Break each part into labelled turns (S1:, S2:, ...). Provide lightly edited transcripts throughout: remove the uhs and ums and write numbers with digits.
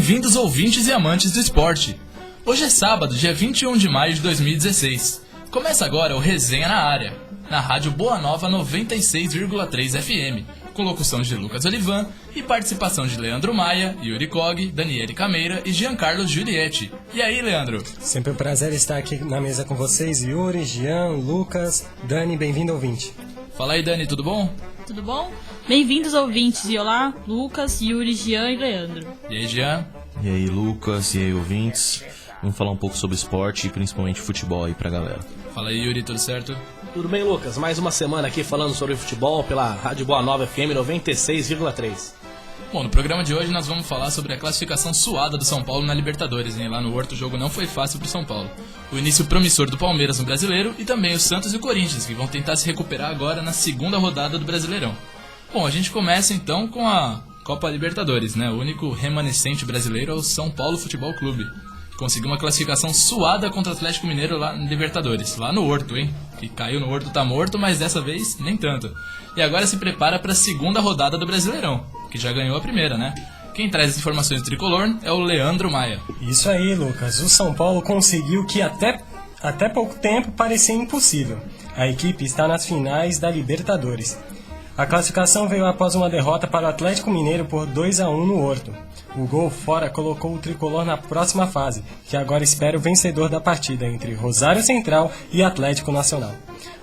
S1: Bem-vindos ouvintes e amantes do esporte. Hoje é sábado, dia 21 de maio de 2016. Começa agora o Resenha na Área, na rádio Boa Nova 96,3 FM, com locução de Lucas Olivan e participação de Leandro Maia, Yuri Cog, Daniele Cameira e Giancarlo Giulietti. E aí, Leandro?
S2: Sempre um prazer estar aqui na mesa com vocês, Yuri, Gian, Lucas, Dani, bem-vindo ouvinte.
S1: Fala aí, Dani, tudo bom?
S3: Tudo bom? Bem-vindos ouvintes, e olá, Lucas, Yuri, Gian e Leandro.
S1: E aí, Gian?
S4: E aí, Lucas, e aí, ouvintes. Vamos falar um pouco sobre esporte e principalmente futebol aí pra galera.
S1: Fala aí, Yuri, tudo certo?
S5: Tudo bem, Lucas? Mais uma semana aqui falando sobre futebol pela Rádio Boa Nova FM 96,3.
S1: Bom, no programa de hoje nós vamos falar sobre a classificação suada do São Paulo na Libertadores, hein? Lá no Horto o jogo não foi fácil pro São Paulo. O início promissor do Palmeiras no Brasileiro e também o Santos e o Corinthians, que vão tentar se recuperar agora na segunda rodada do Brasileirão. Bom, a gente começa então com a Copa Libertadores, né? O único remanescente brasileiro é o São Paulo Futebol Clube, que conseguiu uma classificação suada contra o Atlético Mineiro lá no Libertadores, lá no Horto, hein? Que caiu no Horto, tá morto, mas dessa vez nem tanto. E agora se prepara para a segunda rodada do Brasileirão, que já ganhou a primeira, né? Quem traz as informações do Tricolor é o Leandro Maia.
S2: Isso aí, Lucas. O São Paulo conseguiu que até pouco tempo parecia impossível. A equipe está nas finais da Libertadores. A classificação veio após uma derrota para o Atlético Mineiro por 2-1 no Horto. O gol fora colocou o Tricolor na próxima fase, que agora espera o vencedor da partida entre Rosário Central e Atlético Nacional.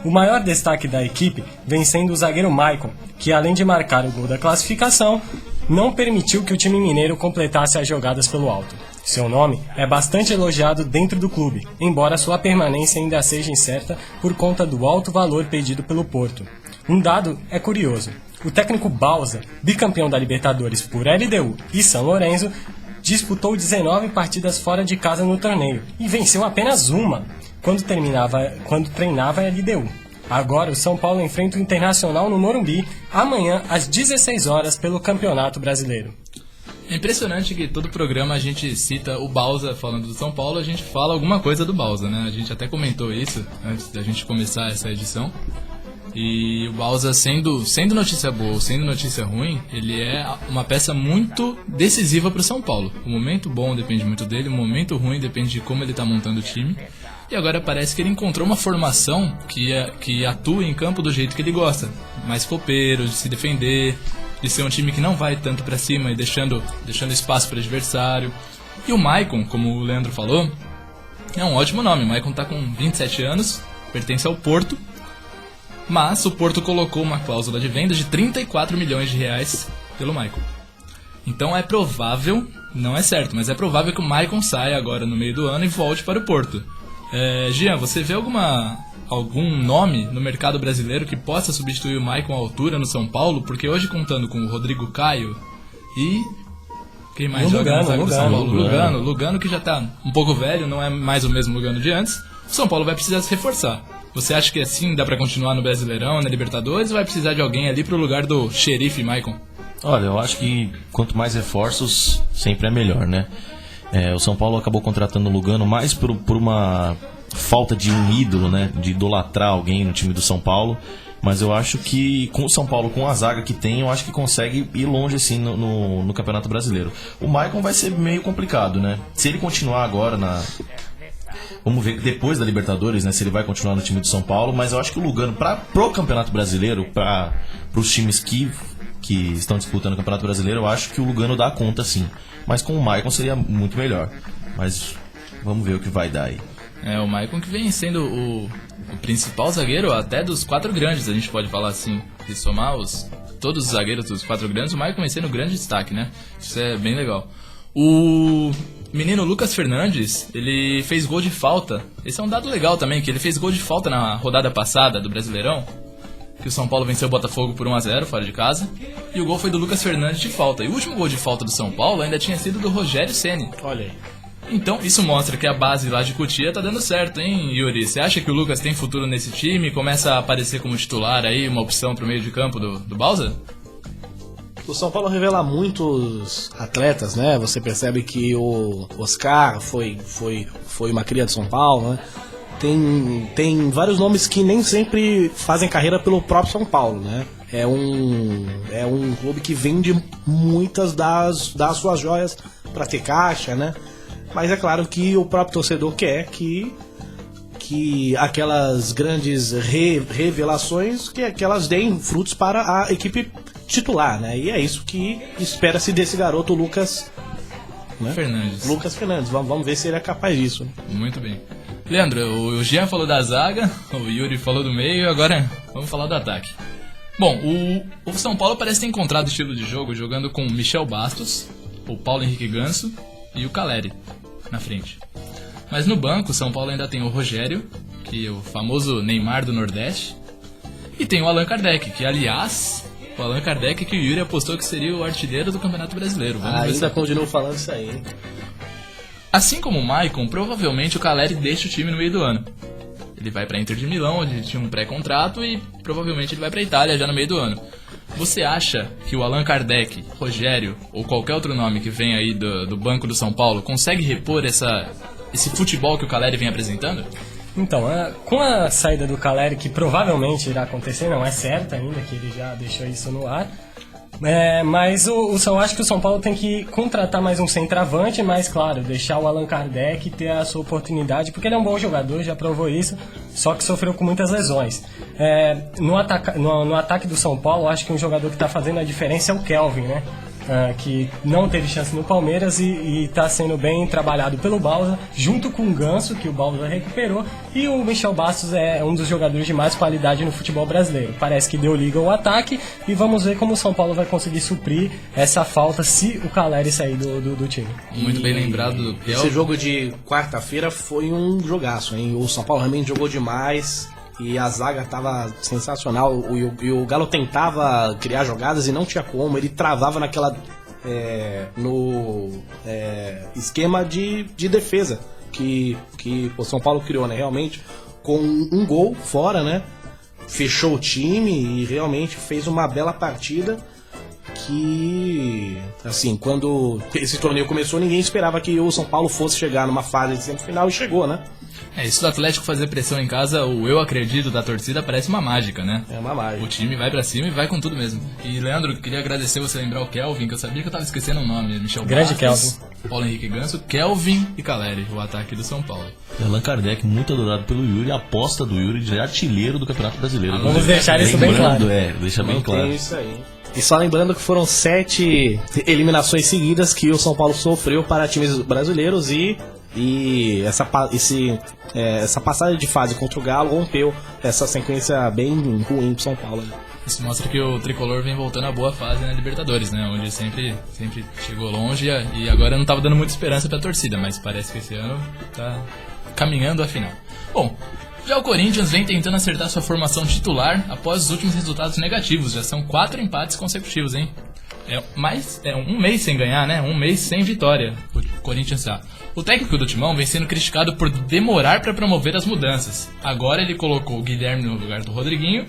S2: O maior destaque da equipe vem sendo o zagueiro Maicon, que além de marcar o gol da classificação, não permitiu que o time mineiro completasse as jogadas pelo alto. Seu nome é bastante elogiado dentro do clube, embora sua permanência ainda seja incerta por conta do alto valor pedido pelo Porto. Um dado é curioso. O técnico Bausa, bicampeão da Libertadores por LDU e São Lourenço, disputou 19 partidas fora de casa no torneio e venceu apenas uma, quando treinava a LDU. Agora o São Paulo enfrenta o Internacional no Morumbi, amanhã às 16 horas pelo Campeonato Brasileiro.
S1: É impressionante que todo programa a gente cita o Bausa falando do São Paulo, a gente fala alguma coisa do Bausa, né? A gente até comentou isso antes da gente começar essa edição. E o Bausa, sendo notícia boa ou sendo notícia ruim, ele é uma peça muito decisiva para o São Paulo. O momento bom depende muito dele, o momento ruim depende de como ele está montando o time. E agora parece que ele encontrou uma formação que atua em campo do jeito que ele gosta. Mais copeiro, de se defender, de ser um time que não vai tanto para cima e deixando espaço para o adversário. E o Maicon, como o Leandro falou, é um ótimo nome. O Maicon está com 27 anos, pertence ao Porto. Mas o Porto colocou uma cláusula de venda de 34 milhões de reais pelo Maicon. Então é provável, não é certo, mas é provável que o Maicon saia agora no meio do ano e volte para o Porto. Gian, você vê algum nome no mercado brasileiro que possa substituir o Maicon à altura no São Paulo? Porque hoje, contando com o Rodrigo Caio e... quem mais joga no zaga do São Paulo? Lugano, que já está um pouco velho, não é mais o mesmo Lugano de antes. O São Paulo vai precisar se reforçar. Você acha que assim dá pra continuar no Brasileirão, na Libertadores, ou vai precisar de alguém ali pro lugar do xerife Maicon?
S4: Olha, eu acho que quanto mais reforços, sempre é melhor, né? O São Paulo acabou contratando o Lugano mais por uma falta de um ídolo, né? De idolatrar alguém no time do São Paulo. Mas eu acho que com o São Paulo, com a zaga que tem, eu acho que consegue ir longe assim no Campeonato Brasileiro. O Maicon vai ser meio complicado, né? Se ele continuar agora vamos ver depois da Libertadores, né, se ele vai continuar no time do São Paulo, mas eu acho que o Lugano, pro Campeonato Brasileiro, para os times que estão disputando o Campeonato Brasileiro, eu acho que o Lugano dá conta sim. Mas com o Maicon seria muito melhor. Mas vamos ver o que vai dar aí.
S1: O Maicon que vem sendo o principal zagueiro até dos 4 grandes, a gente pode falar assim. Se somar todos os zagueiros dos 4 grandes, o Maicon vem sendo um grande destaque, né? Isso é bem legal. O menino Lucas Fernandes, ele fez gol de falta. Esse é um dado legal também, que ele fez gol de falta na rodada passada do Brasileirão, que o São Paulo venceu o Botafogo por 1-0 fora de casa, e o gol foi do Lucas Fernandes de falta. E o último gol de falta do São Paulo ainda tinha sido do Rogério Ceni.
S5: Olha aí.
S1: Então isso mostra que a base lá de Cotia tá dando certo, hein, Yuri? Você acha que o Lucas tem futuro nesse time? Começa a aparecer como titular aí, uma opção pro meio de campo do Bausa?
S5: O São Paulo revela muitos atletas, né? Você percebe que o Oscar foi uma cria de São Paulo, né? Tem vários nomes que nem sempre fazem carreira pelo próprio São Paulo, né? É um clube que vende muitas das suas joias pra ter caixa, né? Mas é claro que o próprio torcedor quer que aquelas grandes revelações que elas deem frutos para a equipe titular, né? E é isso que espera-se desse garoto Lucas, né? Fernandes. Vamos ver se ele é capaz disso.
S1: Muito bem. Leandro, o Jean falou da zaga, o Yuri falou do meio, agora vamos falar do ataque. Bom, o São Paulo parece ter encontrado o estilo de jogo jogando com Michel Bastos, o Paulo Henrique Ganso e o Caleri na frente. Mas no banco, o São Paulo ainda tem o Rogério, que é o famoso Neymar do Nordeste, e tem o Allan Kardec, que aliás, o Allan Kardec que o Yuri apostou que seria o artilheiro do Campeonato Brasileiro.
S5: Ainda continuo falando isso aí, hein?
S1: Assim como o Maicon, provavelmente o Caleri deixa o time no meio do ano. Ele vai pra Inter de Milão, onde tinha um pré-contrato, e provavelmente ele vai pra Itália já no meio do ano. Você acha que o Allan Kardec, Rogério ou qualquer outro nome que vem aí do banco do São Paulo consegue repor esse futebol que o Caleri vem apresentando?
S2: Então, com a saída do Caleri, que provavelmente irá acontecer, não é certo ainda, que ele já deixou isso no ar, mas eu acho que o São Paulo tem que contratar mais um centroavante, mas claro, deixar o Allan Kardec ter a sua oportunidade, porque ele é um bom jogador, já provou isso, só que sofreu com muitas lesões. No ataque do São Paulo, eu acho que um jogador que está fazendo a diferença é o Kelvin, né? Que não teve chance no Palmeiras e está sendo bem trabalhado pelo Bausa, junto com o Ganso, que o Bausa recuperou, e o Michel Bastos é um dos jogadores de mais qualidade no futebol brasileiro. Parece que deu liga ao ataque, e vamos ver como o São Paulo vai conseguir suprir essa falta se o Caleri sair do time.
S1: Muito bem lembrado.
S5: Esse jogo de quarta-feira foi um jogaço, hein? O São Paulo realmente jogou demais. E a zaga tava sensacional. E o Galo tentava criar jogadas e não tinha como. Ele travava naquela esquema de defesa que o São Paulo criou, né? Realmente, com um gol fora, né? Fechou o time e realmente fez uma bela partida. Que, assim, quando esse torneio começou, ninguém esperava que o São Paulo fosse chegar numa fase de semifinal, e chegou, né?
S1: Isso do Atlético fazer pressão em casa, o eu acredito da torcida parece uma mágica, né?
S5: É uma mágica.
S1: O time vai pra cima e vai com tudo mesmo. E, Leandro, queria agradecer você lembrar o Kelvin, que eu sabia que eu tava esquecendo o nome. Michel
S2: Grande
S1: Bastos,
S2: Kelvin.
S1: Paulo Henrique Ganso, Kelvin e Caleri, o ataque do São Paulo.
S4: Allan Kardec, muito adorado pelo Yuri, a aposta do Yuri de artilheiro do Campeonato Brasileiro.
S2: Vamos deixar isso bem claro.
S4: Deixa bem claro.
S5: É isso aí. E só lembrando que foram 7 eliminações seguidas que o São Paulo sofreu para times brasileiros e essa passagem de fase contra o Galo rompeu essa sequência bem ruim pro São Paulo.
S1: Isso mostra que o Tricolor vem voltando à boa fase na Libertadores, né? Onde sempre chegou longe e agora não tava dando muita esperança pra torcida, mas parece que esse ano tá caminhando à final. Bom, já o Corinthians vem tentando acertar sua formação titular após os últimos resultados negativos. Já são 4 empates consecutivos, hein? É um mês sem ganhar, né? Um mês sem vitória. O Corinthians tá. O técnico do Timão vem sendo criticado por demorar para promover as mudanças. Agora ele colocou o Guilherme no lugar do Rodriguinho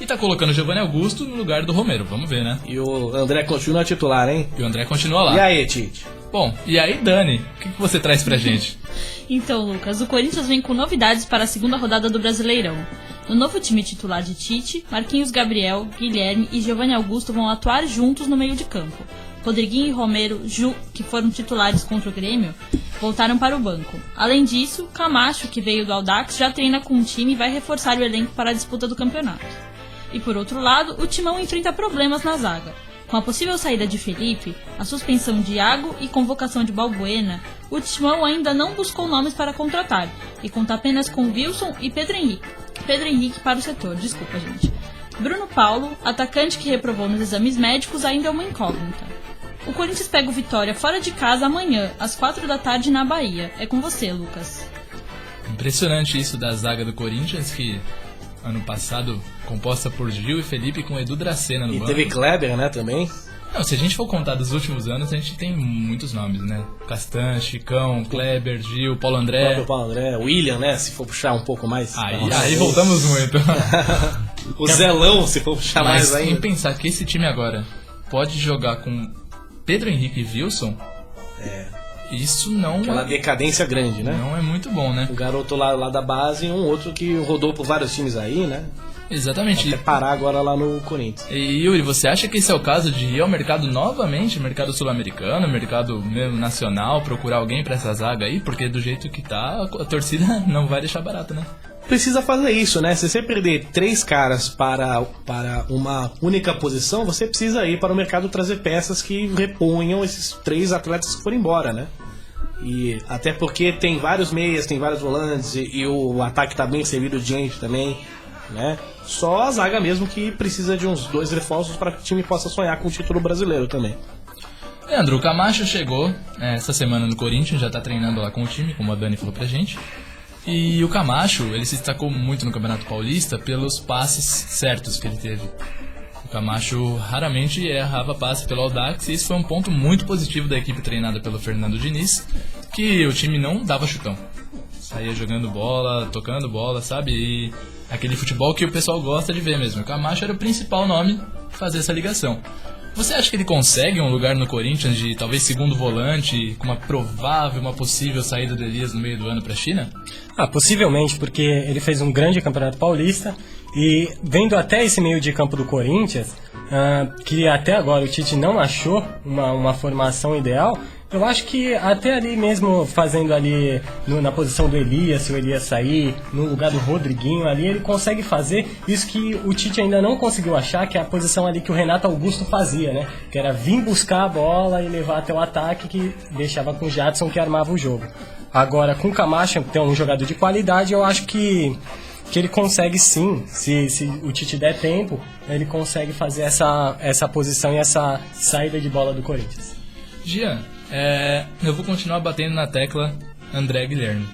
S1: e tá colocando o Giovanni Augusto no lugar do Romero. Vamos ver, né?
S5: E o André continua titular, hein?
S1: E o André continua lá.
S5: E aí, Tite?
S1: Bom, e aí, Dani? O que você traz pra gente?
S3: Então, Lucas, o Corinthians vem com novidades para a segunda rodada do Brasileirão. No novo time titular de Tite, Marquinhos Gabriel, Guilherme e Giovanni Augusto vão atuar juntos no meio de campo. Rodriguinho e Romero, que foram titulares contra o Grêmio, voltaram para o banco. Além disso, Camacho, que veio do Audax, já treina com o time e vai reforçar o elenco para a disputa do campeonato. E por outro lado, o Timão enfrenta problemas na zaga. Com a possível saída de Felipe, a suspensão de Iago e convocação de Balbuena, o Timão ainda não buscou nomes para contratar e conta apenas com Wilson e Pedro Henrique para o setor, desculpa gente. Bruno Paulo, atacante que reprovou nos exames médicos, ainda é uma incógnita. O Corinthians pega o Vitória fora de casa amanhã, às 4 da tarde na Bahia. É com você, Lucas.
S1: Impressionante isso da zaga do Corinthians, que ano passado composta por Gil e Felipe com Edu Dracena no banco.
S5: E teve Kleber, né, também?
S1: Não, se a gente for contar dos últimos anos, a gente tem muitos nomes, né? Castan, Chicão, Kleber, Gil, Paulo André.
S5: Paulo André, William, né? Se for puxar um pouco mais.
S1: Aí voltamos muito.
S5: O Zelão, se for puxar mais ainda.
S1: Mas em pensar que esse time agora pode jogar com Pedro Henrique e Wilson, isso não
S5: aquela decadência grande, né?
S1: Não é muito bom, né?
S5: O garoto lá da base e um outro que rodou por vários times aí, né?
S1: Exatamente.
S5: Até parar agora lá no Corinthians.
S1: E Yuri, você acha que esse é o caso de ir ao mercado novamente, mercado sul-americano, mercado mesmo nacional, procurar alguém pra essa zaga aí? Porque do jeito que tá, a torcida não vai deixar barato, né?
S5: Precisa fazer isso, né? Se você perder 3 caras para uma única posição, você precisa ir para o mercado trazer peças que reponham esses 3 atletas que foram embora, né? E até porque tem vários meias, tem vários volantes e o ataque tá bem servido de gente também, né? Só a zaga mesmo que precisa de uns 2 reforços para que o time possa sonhar com o título brasileiro também.
S1: Leandro, o Camacho chegou essa semana no Corinthians, já tá treinando lá com o time, como a Dani falou pra gente. E o Camacho, ele se destacou muito no Campeonato Paulista pelos passes certos que ele teve. O Camacho raramente errava passe pelo Audax e isso foi um ponto muito positivo da equipe treinada pelo Fernando Diniz, que o time não dava chutão. Saía jogando bola, tocando bola, sabe? E aquele futebol que o pessoal gosta de ver mesmo. O Camacho era o principal nome de fazer essa ligação. Você acha que ele consegue um lugar no Corinthians de talvez segundo volante, com uma possível saída do Elias no meio do ano para a China?
S2: Possivelmente, porque ele fez um grande Campeonato Paulista e vendo até esse meio de campo do Corinthians, que até agora o Tite não achou uma formação ideal, eu acho que até ali mesmo fazendo ali na posição do Elias, se o Elias sair, no lugar do Rodriguinho ali, ele consegue fazer isso que o Tite ainda não conseguiu achar, que é a posição ali que o Renato Augusto fazia, né? Que era vir buscar a bola e levar até o ataque, que deixava com o Jadson que armava o jogo. Agora, com o Camacho, que é um jogador de qualidade, eu acho que ele consegue sim, se o Tite der tempo, ele consegue fazer essa posição e essa saída de bola do Corinthians.
S1: Gian, eu vou continuar batendo na tecla André Guilherme.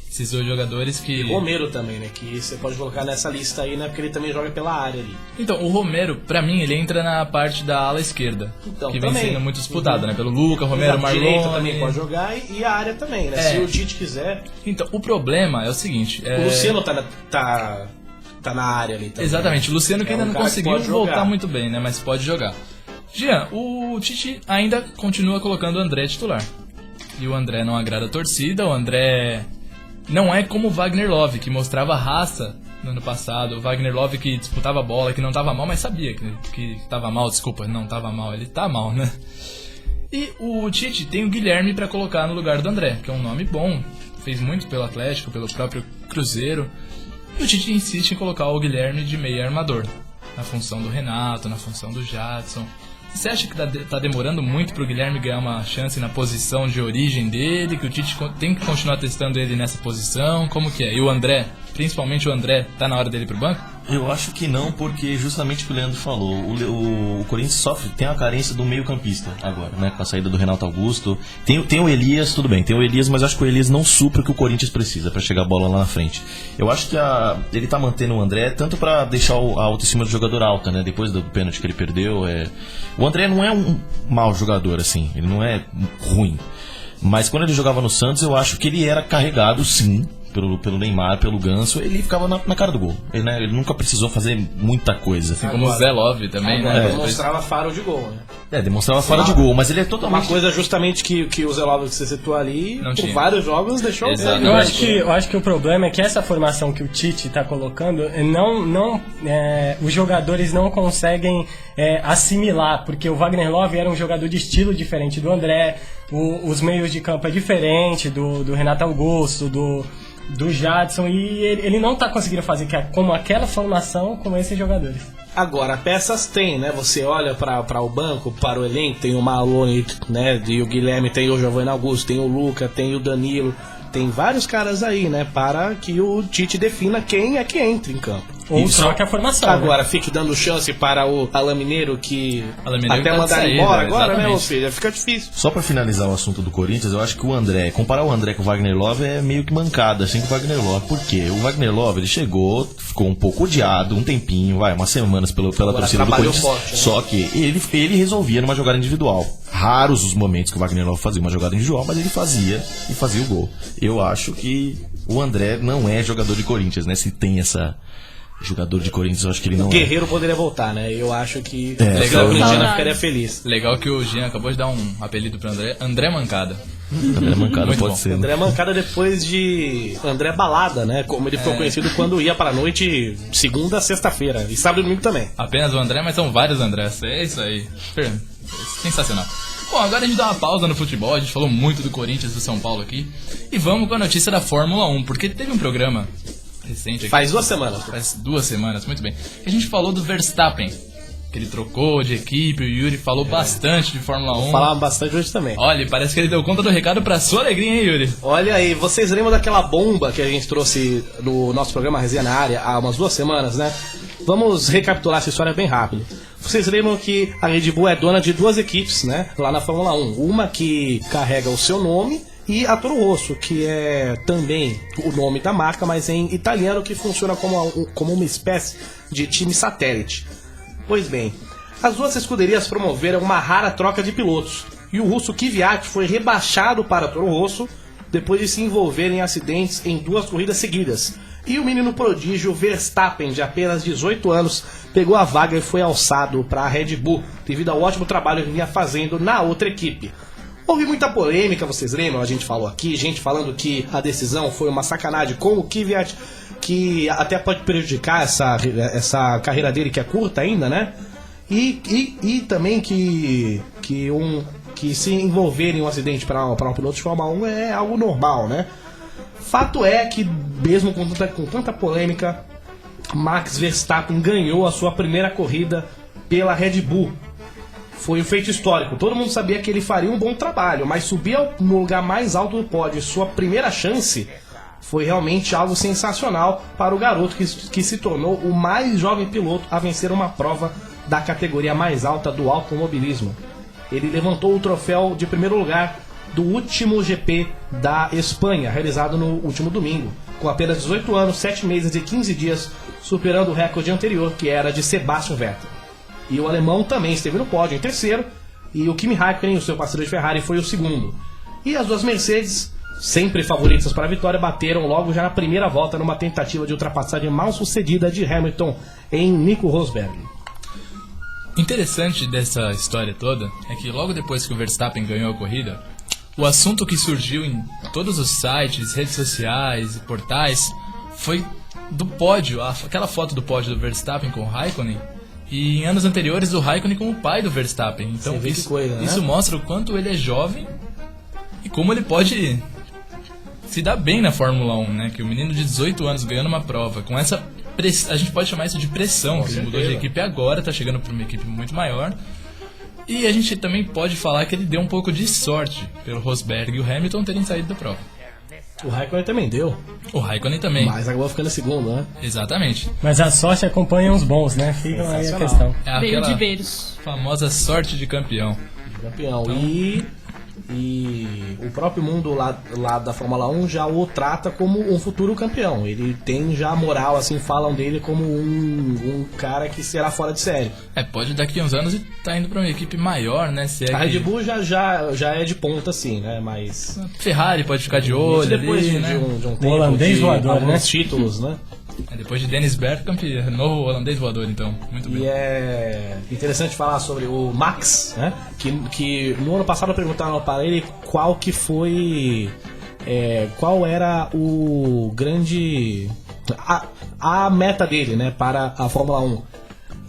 S1: Esses 2 jogadores que...
S5: Romero também, né? Que você pode colocar nessa lista aí, né? Porque ele também joga pela área ali.
S1: Então, o Romero, pra mim, ele entra na parte da ala esquerda.
S5: Então,
S1: que vem
S5: também.
S1: sendo muito disputada, né? Pelo Luca, Romero, Marlon...
S5: direita também pode jogar e a área também, né? Se o Tite quiser...
S1: Então, o problema é o seguinte...
S5: O Luciano tá na área ali também.
S1: Exatamente, o Luciano que ainda não conseguiu voltar muito bem, né? Mas pode jogar. Jean, o Tite ainda continua colocando o André titular. E o André não agrada a torcida, o André não é como o Wagner Love, que mostrava raça no ano passado. O Wagner Love que disputava a bola, que não tava mal, mas sabia que tava mal, desculpa, não tava mal, ele tá mal, né? E o Tite tem o Guilherme pra colocar no lugar do André, que é um nome bom, fez muito pelo Atlético, pelo próprio Cruzeiro. E o Tite insiste em colocar o Guilherme de meio armador, na função do Renato, na função do Jadson. Você acha que tá demorando muito pro Guilherme ganhar uma chance na posição de origem dele, que o Tite tem que continuar testando ele nessa posição? Como que é? E o André, principalmente o André, tá na hora dele ir pro banco?
S4: Eu acho que não, porque justamente o que o Leandro falou, o Corinthians tem a carência do meio campista agora, né, com a saída do Renato Augusto. Tem o Elias, tudo bem, tem o Elias, mas eu acho que o Elias não supre o que o Corinthians precisa pra chegar a bola lá na frente. Eu acho que ele tá mantendo o André tanto pra deixar a autoestima do jogador alta, né, depois do pênalti que ele perdeu. O André não é um mau jogador, assim, ele não é ruim. Mas quando ele jogava no Santos, eu acho que ele era carregado, sim, pelo Neymar, pelo Ganso, ele ficava na cara do gol. Ele nunca precisou fazer muita coisa.
S1: Assim como o Zé Love também, né?
S5: Demonstrava faro de gol, né?
S4: Demonstrava faro de gol, mas ele é totalmente...
S5: Uma coisa justamente que o Zé Love que você citou ali,
S1: não
S5: por
S1: tinha.
S5: vários jogos, deixou...
S2: Eu acho que o problema é que essa formação que o Tite está colocando, os jogadores não conseguem assimilar, porque o Wagner Love era um jogador de estilo diferente do André, os meios de campo é diferente do Renato Augusto, do Jadson, e ele não está conseguindo fazer como aquela formação com esses jogadores.
S5: Agora, peças tem, né? Você olha para o banco, para o elenco, tem o Malone, né? E o Guilherme, tem o Giovanni Augusto, tem o Luca, tem o Danilo, tem vários caras aí, né? Para que o Tite defina quem é que entra em campo.
S2: Ou troca a formação.
S5: Agora, fique dando chance para o Alain Mineiro, que até mandar
S1: sair,
S5: embora agora,
S1: exatamente.
S5: né, ou seja, fica difícil.
S4: Só pra finalizar o assunto do Corinthians, eu acho que comparar o André com o Wagner Love é meio que mancada, assim, com o Wagner Love. Por quê? O Wagner Love, ele chegou, ficou um pouco odiado, um tempinho, umas semanas pela torcida do Corinthians. Forte, né? Só que ele resolvia numa jogada individual. Raros os momentos que o Wagner Love fazia uma jogada individual, mas ele fazia o gol. Eu acho que o André não é jogador de Corinthians, né? Se tem essa Jogador de Corinthians, eu acho que ele não
S5: Guerreiro poderia voltar, né? Eu acho que
S1: legal.
S5: o corintiano
S3: Saudades.
S5: ficaria feliz.
S1: Legal que o Jean acabou de dar um apelido pro André Mancada.
S4: André Mancada
S1: Muito
S4: pode
S1: bom.
S4: ser. Né?
S5: André Mancada depois de André Balada, né? Como ele ficou conhecido quando ia pra noite segunda a sexta-feira. E sábado e domingo também.
S1: Apenas o André, mas são vários Andrés. É isso aí. Sensacional. Bom, agora a gente dá uma pausa no futebol. A gente falou muito do Corinthians e do São Paulo aqui. E vamos com a notícia da Fórmula 1, porque teve um programa recente aqui.
S5: Faz 2 semanas.
S1: Faz 2 semanas, muito bem. Que a gente falou do Verstappen, que ele trocou de equipe. O Yuri falou bastante de Fórmula 1.
S5: Falava bastante hoje também.
S1: Olha, parece que ele deu conta do recado pra sua alegria, hein, Yuri?
S5: Olha aí, vocês lembram daquela bomba que a gente trouxe no nosso programa Resenha na Área há umas 2 semanas, né? Vamos recapitular essa história bem rápido. Vocês lembram que a Red Bull é dona de 2 equipes, né? Lá na Fórmula 1. Uma que carrega o seu nome e a Toro Rosso, que é também o nome da marca, mas em italiano, que funciona como uma espécie de time satélite. Pois bem, as 2 escuderias promoveram uma rara troca de pilotos, e o russo Kvyat foi rebaixado para a Toro Rosso depois de se envolver em acidentes em 2 corridas seguidas. E o menino prodígio Verstappen, de apenas 18 anos, pegou a vaga e foi alçado para a Red Bull, devido ao ótimo trabalho que vinha fazendo na outra equipe. Houve muita polêmica, vocês lembram? A gente falou aqui, gente falando que a decisão foi uma sacanagem com o Kvyat, que até pode prejudicar essa carreira dele, que é curta ainda, né? E também que se envolver em um acidente para um piloto de Fórmula 1 é algo normal, né? Fato é que, mesmo com tanta polêmica, Max Verstappen ganhou a sua primeira corrida pela Red Bull. Foi um feito histórico. Todo mundo sabia que ele faria um bom trabalho, mas subir no lugar mais alto do pódio, sua primeira chance, foi realmente algo sensacional para o garoto que se tornou o mais jovem piloto a vencer uma prova da categoria mais alta do automobilismo. Ele levantou o troféu de primeiro lugar do último GP da Espanha, realizado no último domingo, com apenas 18 anos, 7 meses e 15 dias, superando o recorde anterior, que era de Sebastian Vettel. E o alemão também esteve no pódio em terceiro, e o Kimi Raikkonen, o seu parceiro de Ferrari, foi o segundo. E as 2 Mercedes, sempre favoritas para a vitória, bateram logo já na primeira volta numa tentativa de ultrapassagem mal sucedida de Hamilton em Nico Rosberg.
S1: Interessante dessa história toda é que logo depois que o Verstappen ganhou a corrida, o assunto que surgiu em todos os sites, redes sociais e portais foi do pódio, aquela foto do pódio do Verstappen com o Raikkonen, e em anos anteriores o Raikkonen com o pai do Verstappen. Então
S5: Você vê que coisa, né?
S1: isso mostra o quanto ele é jovem e como ele pode se dar bem na Fórmula 1, né? Que o menino de 18 anos ganhando uma prova com essa a gente pode chamar isso de pressão, que ele mudou de equipe agora, tá chegando para uma equipe muito maior. E a gente também pode falar que ele deu um pouco de sorte pelo Rosberg e o Hamilton terem saído da prova.
S5: O Raikkonen também deu,
S1: O Raikkonen também.
S5: mas acabou ficando em segundo, né?
S1: Exatamente.
S2: Mas a sorte acompanha os bons, né? Fica aí a
S5: Sensacional.
S2: questão.
S1: É
S3: Veio de
S1: aquela
S3: Belos.
S1: famosa sorte de campeão.
S5: Campeão. E o próprio mundo lá da Fórmula 1 já o trata como um futuro campeão. Ele tem já moral, assim, falam dele como um cara que será fora de série.
S1: Pode daqui a uns anos e tá indo pra uma equipe maior, né? Se é
S5: A Red
S1: que
S5: Bull já é de ponta, assim, né? Mas
S1: Ferrari pode ficar de olho
S5: depois
S1: ali,
S5: de
S1: né?
S5: um tempo,
S2: holandês
S5: de
S2: voador,
S5: alguns
S2: né?
S5: títulos, né?
S1: Depois de Dennis Bergkamp, novo holandês voador, então. Muito bem.
S5: E é interessante falar sobre o Max, né? Que no ano passado perguntaram para ele qual que foi... qual era o grande... a meta dele, né? Para a Fórmula 1.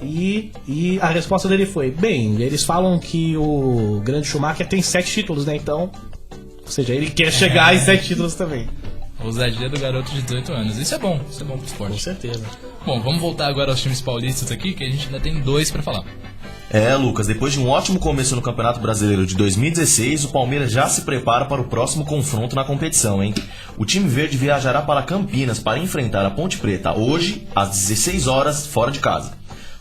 S5: E a resposta dele foi: bem, eles falam que o grande Schumacher tem 7 títulos, né? Então... Ou seja, ele quer chegar em 7 títulos também.
S1: A ousadia do garoto de 18 anos. Isso é bom pro
S5: Com
S1: esporte.
S5: certeza.
S1: Bom, vamos voltar agora aos times paulistas aqui, que a gente ainda tem 2 pra falar.
S4: Lucas, depois de um ótimo começo no Campeonato Brasileiro de 2016, o Palmeiras já se prepara para o próximo confronto na competição, hein? O time verde viajará para Campinas para enfrentar a Ponte Preta hoje, às 16 horas, fora de casa.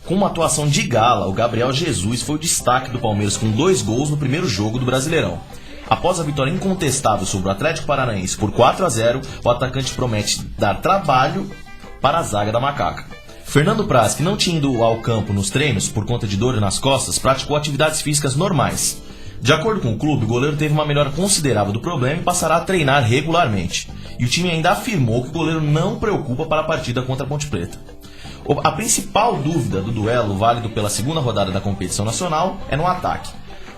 S4: Com uma atuação de gala, o Gabriel Jesus foi o destaque do Palmeiras com 2 gols no primeiro jogo do Brasileirão. Após a vitória incontestável sobre o Atlético Paranaense por 4-0, o atacante promete dar trabalho para a zaga da Macaca. Fernando Praz, que não tinha ido ao campo nos treinos por conta de dor nas costas, praticou atividades físicas normais. De acordo com o clube, o goleiro teve uma melhora considerável do problema e passará a treinar regularmente. E o time ainda afirmou que o goleiro não preocupa para a partida contra a Ponte Preta. A principal dúvida do duelo válido pela segunda rodada da competição nacional é no ataque.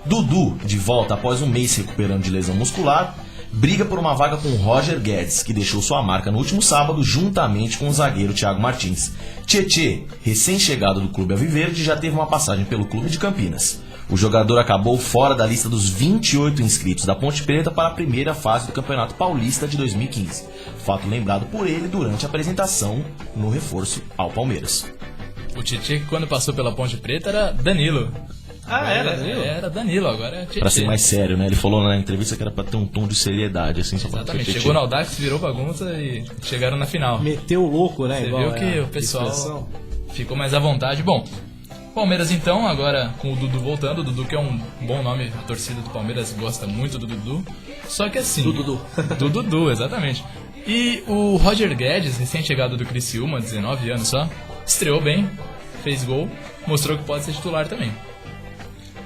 S4: Dudu, de volta após um mês se recuperando de lesão muscular, briga por uma vaga com Roger Guedes, que deixou sua marca no último sábado juntamente com o zagueiro Thiago Martins. Tietê, recém-chegado do clube Alviverde, já teve uma passagem pelo clube de Campinas. O jogador acabou fora da lista dos 28 inscritos da Ponte Preta para a primeira fase do Campeonato Paulista de 2015. Fato lembrado por ele durante a apresentação no reforço ao Palmeiras.
S1: O Tietê, quando passou pela Ponte Preta, era Danilo.
S5: Era Danilo?
S1: Era Danilo, agora é Tietê.
S4: Pra ser mais sério, né? Ele falou na entrevista que era pra ter um tom de seriedade, assim, só pra
S1: Exatamente, chegou no Audax, virou bagunça e chegaram na final.
S5: Meteu o louco, né?
S1: Você
S5: igual
S1: viu que o pessoal ficou mais à vontade. Bom, Palmeiras então, agora com o Dudu voltando. O Dudu que é um bom nome, a torcida do Palmeiras gosta muito do Dudu. Só que assim... Do Dudu, exatamente. E o Roger Guedes, recém-chegado do Criciúma, 19 anos só, estreou bem, fez gol, mostrou que pode ser titular também.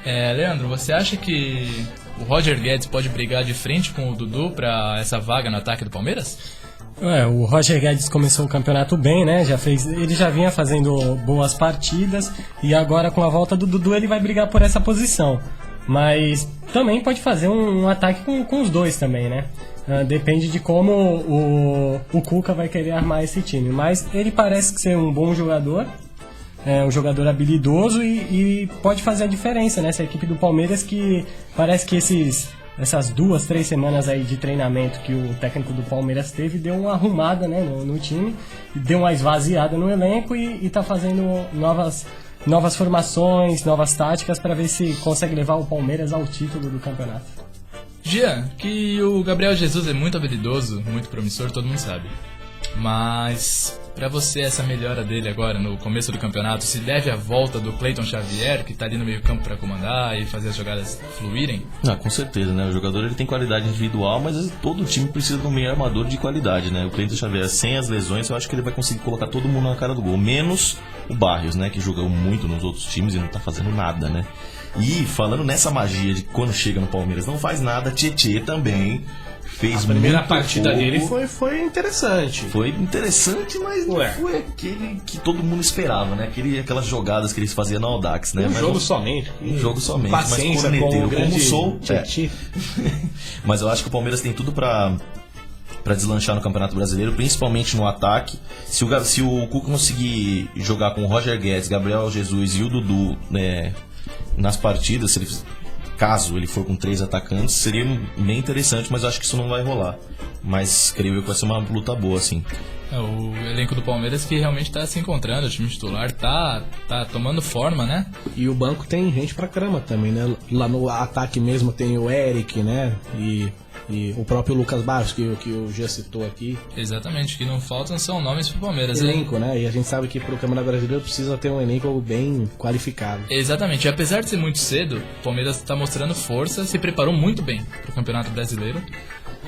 S1: Leandro, você acha que o Roger Guedes pode brigar de frente com o Dudu pra essa vaga no ataque do Palmeiras?
S2: O Roger Guedes começou o campeonato bem, né? Ele já vinha fazendo boas partidas e agora com a volta do Dudu ele vai brigar por essa posição. Mas também pode fazer um ataque com os dois também, né? Depende de como o Cuca vai querer armar esse time. Mas ele parece ser um bom jogador, um jogador habilidoso e pode fazer a diferença nessa equipe do Palmeiras, que parece que essas 2-3 semanas aí de treinamento que o técnico do Palmeiras teve deu uma arrumada, né, no time, deu uma esvaziada no elenco e tá fazendo novas formações, novas táticas para ver se consegue levar o Palmeiras ao título do campeonato.
S1: Jean, que o Gabriel Jesus é muito habilidoso, muito promissor, todo mundo sabe. Mas pra você essa melhora dele agora no começo do campeonato se deve à volta do Cleiton Xavier, que tá ali no meio campo pra comandar e fazer as jogadas fluírem?
S4: Com certeza, né? O jogador ele tem qualidade individual, mas todo time precisa de um meio armador de qualidade, né? O Cleiton Xavier, sem as lesões, eu acho que ele vai conseguir colocar todo mundo na cara do gol, menos o Barrios, né? Que jogou muito nos outros times e não tá fazendo nada, né? E falando nessa magia de quando chega no Palmeiras não faz nada, Tietê também fez
S5: a primeira
S4: muito
S5: partida
S4: pouco.
S5: dele foi interessante.
S4: Foi interessante, mas não foi aquele que todo mundo esperava, né? Aquelas jogadas que eles faziam no Audax, né?
S5: Somente.
S4: Um jogo somente.
S5: Paciência,
S4: mas
S5: com o grande
S4: como sou.
S5: Tietê.
S4: Mas eu acho que o Palmeiras tem tudo pra deslanchar no Campeonato Brasileiro, principalmente no ataque. Se o Cuca conseguir jogar com o Roger Guedes, Gabriel Jesus e o Dudu, né, nas partidas, caso ele for com 3 atacantes, seria bem interessante, mas eu acho que isso não vai rolar. Mas creio eu que vai ser uma luta boa, assim.
S1: O elenco do Palmeiras que realmente tá se encontrando, o time titular tá tomando forma, né?
S5: E o banco tem gente pra caramba também, né? Lá no ataque mesmo tem o Eric, né? E o próprio Lucas Barros, que o Gia citou aqui.
S1: Exatamente, o que não faltam são nomes pro Palmeiras.
S5: Elenco, né? E a gente sabe que pro Campeonato Brasileiro precisa ter um elenco bem qualificado.
S1: Exatamente, e apesar de ser muito cedo, o Palmeiras tá mostrando força, se preparou muito bem pro Campeonato Brasileiro.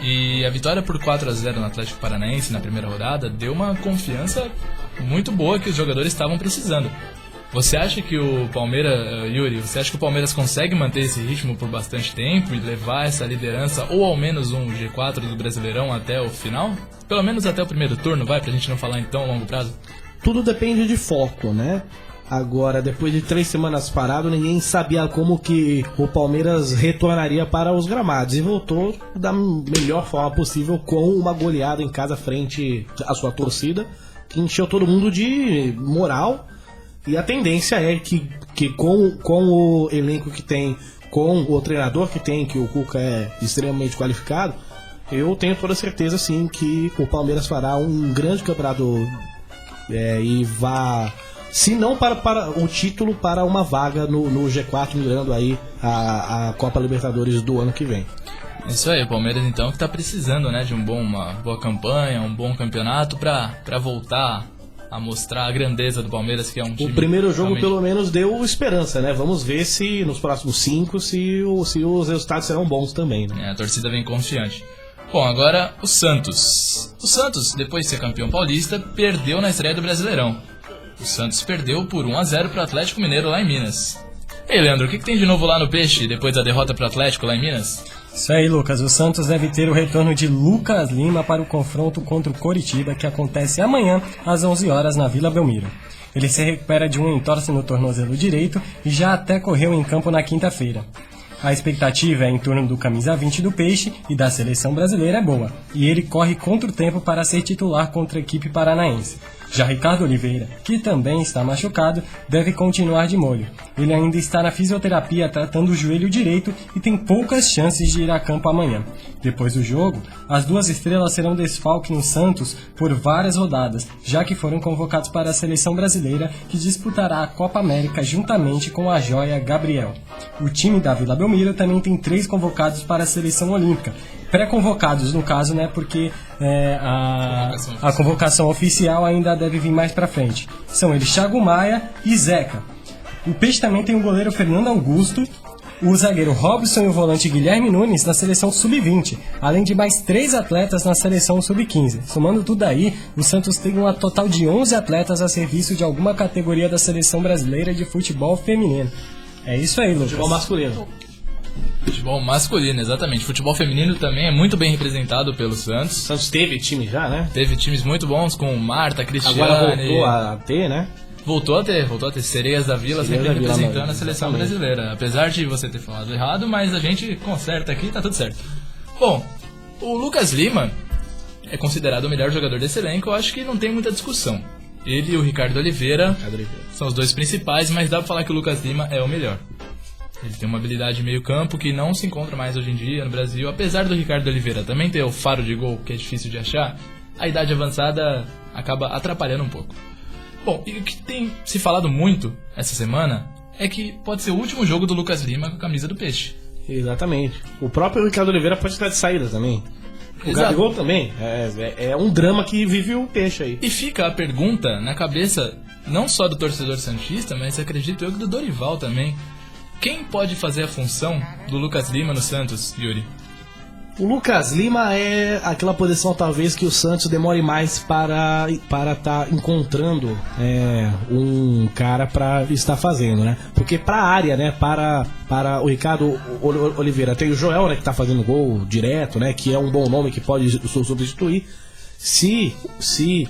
S1: E a vitória por 4-0 no Atlético Paranaense na primeira rodada deu uma confiança muito boa que os jogadores estavam precisando. Você acha que o Palmeiras, Yuri, você acha que o Palmeiras consegue manter esse ritmo por bastante tempo e levar essa liderança ou ao menos um G4 do Brasileirão até o final? Pelo menos até o primeiro turno, pra gente não falar em tão longo prazo?
S5: Tudo depende de foco, né? Agora, depois de 3 semanas parado, ninguém sabia como que o Palmeiras retornaria para os gramados. E voltou da melhor forma possível com uma goleada em casa frente à sua torcida, que encheu todo mundo de moral. E a tendência é que com o elenco que tem, com o treinador que tem, que o Cuca é extremamente qualificado, eu tenho toda certeza, sim, que o Palmeiras fará um grande campeonato e vá, se não para o título, para uma vaga no G4, mirando aí a Copa Libertadores do ano que vem.
S1: Isso aí, o Palmeiras então que tá precisando, né, de uma boa campanha, um bom campeonato pra voltar a mostrar a grandeza do Palmeiras, que é um time...
S5: O primeiro jogo
S1: realmente...
S5: pelo menos deu esperança, né? Vamos ver se nos próximos 5 se os resultados serão bons também, né?
S1: A torcida vem confiante. Bom, agora o Santos. O Santos, depois de ser campeão paulista, perdeu na estreia do Brasileirão. O Santos perdeu por 1-0 pro Atlético Mineiro lá em Minas. Ei, Leandro, o que tem de novo lá no Peixe, depois da derrota pro Atlético lá em Minas?
S2: Isso aí, Lucas. O Santos deve ter o retorno de Lucas Lima para o confronto contra o Coritiba, que acontece amanhã às 11 horas na Vila Belmiro. Ele se recupera de um entorse no tornozelo direito e já até correu em campo na quinta-feira. A expectativa em torno do camisa 20 do Peixe e da seleção brasileira é boa, e ele corre contra o tempo para ser titular contra a equipe paranaense. Já Ricardo Oliveira, que também está machucado, deve continuar de molho. Ele ainda está na fisioterapia tratando o joelho direito e tem poucas chances de ir a campo amanhã. Depois do jogo, as duas estrelas serão desfalque no Santos por várias rodadas, já que foram convocados para a seleção brasileira, que disputará a Copa América juntamente com a joia Gabriel. O time da Vila Belmiro também tem 3 convocados para a seleção olímpica, pré-convocados no caso, né, porque a convocação oficial ainda deve vir mais pra frente. São eles Thiago Maia e Zeca. O Peixe também tem o goleiro Fernando Augusto, o zagueiro Robson e o volante Guilherme Nunes na seleção sub-20, além de mais 3 atletas na seleção sub-15. Somando tudo aí, o Santos tem um total de 11 atletas a serviço de alguma categoria da seleção brasileira de futebol feminino. É isso aí, Lucas.
S5: Futebol masculino.
S1: Futebol masculino, exatamente. Futebol feminino também é muito bem representado pelo Santos.
S5: O Santos teve time já, né?
S1: Teve times muito bons com Marta, Cristiane.
S5: Agora voltou a ter, né?
S1: Voltou a ter. Sereias da Vila
S5: Sereias
S1: sempre
S5: da Vila,
S1: representando a seleção
S5: exatamente.
S1: brasileira. Apesar de você ter falado errado, mas a gente conserta aqui, tá tudo certo. Bom, o Lucas Lima é considerado o melhor jogador desse elenco, eu acho que não tem muita discussão. Ele e o Ricardo Oliveira são os 2 principais, mas dá pra falar que o Lucas Lima é o melhor. Ele tem uma habilidade de meio campo que não se encontra mais hoje em dia no Brasil. Apesar do Ricardo Oliveira também ter o faro de gol, que é difícil de achar, a idade avançada acaba atrapalhando um pouco. Bom, e o que tem se falado muito essa semana é que pode ser o último jogo do Lucas Lima com a camisa do Peixe.
S5: Exatamente. O próprio Ricardo Oliveira pode estar de saída também. O
S1: Exato.
S5: Gabigol também. É um drama que vive o Peixe aí.
S1: E fica a pergunta na cabeça, não só do torcedor santista, mas acredito eu que do Dorival também. Quem pode fazer a função do Lucas Lima no Santos, Yuri?
S5: O Lucas Lima é aquela posição talvez que o Santos demore mais para estar encontrando um cara para estar fazendo, né? Porque para a área, né? Para o Ricardo Oliveira tem o Joel, né? Que está fazendo gol direto, né? Que é um bom nome que pode substituir. Se